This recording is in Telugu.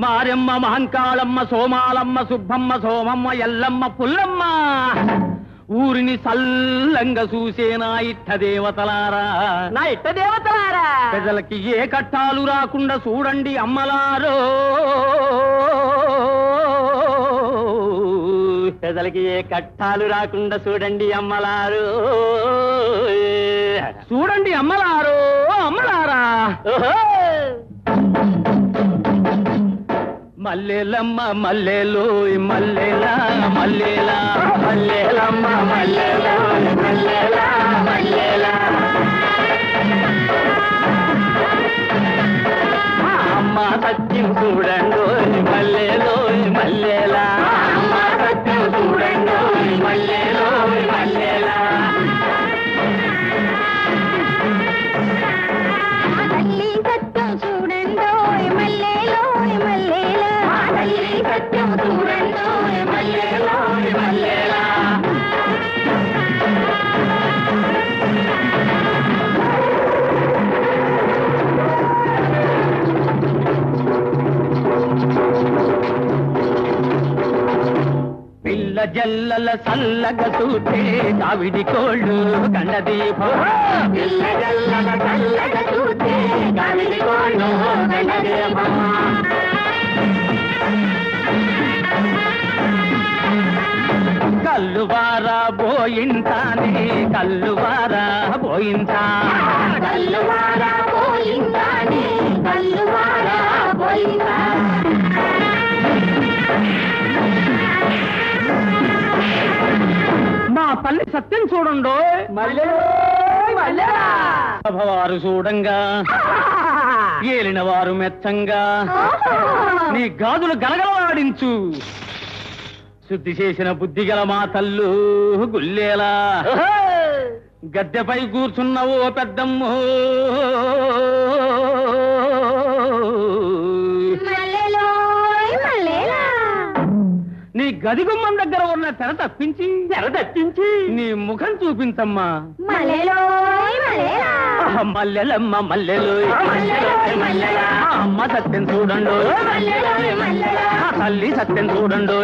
మారెమ్మ మహంకాళమ్మ సోమాలమ్మ సుబ్బమ్మ సోమమ్మ ఎల్లమ్మ పుల్లమ్మ ఊరిని సల్లంగా చూసేనా ఇట్ట దేవతలారా ప్రజలకి ఏ కట్టాలు రాకుండా చూడండి అమ్మలారో ప్రజలకి ఏ కట్టాలు రాకుండా చూడండి అమ్మలారు చూడండి అమ్మలారు అమ్మలారా మల్లెలమ్మ మల్లెలు మల్లెలా మల్లెలా మల్లెలమ్మ మల్లెలు మల్లెలా మల్లెలా అమ్మ సత్యం చూడండు మల్లెలు మల్లెలా అమ్మ సత్యం చూడండు మల్లెలు మల్లెలా తల్లి సత్యం చూడండు మల్లెలో మల్లెలా తల్లి సత్యం చూడండు మల్లెలో మల్లెలా పిల్ల జల్లల సల్లగా చూస్తే కావిడి కోళ్ళు కండదీపం పిల్ల జల్లల సల్లగా చూస్తే కావిడి కోళ్ళు కండదీపం కల్లువారా పోయింటానే కల్లువారా పోయింటా కల్లువారా పోయింటానే కల్లువారా పోయింటా మా పల్లి సత్యం చూడండో సభవారు చూడంగా ఏలిన వారు మెచ్చంగా నీ గాజులు గలగలవాడించు శుద్ధి చేసిన బుద్ధి గల మా తల్లు గుల్లేలా గద్దెపై కూర్చున్న ఓ పెద్దమ్ము నీ గదిగుమ్మం దగ్గర ఉన్న తెర తప్పించి నీ ముఖం చూపించమ్మా మల్లెలమ్మ మల్లెలు అమ్మ సత్యం చూడండు తల్లి సత్యం చూడండు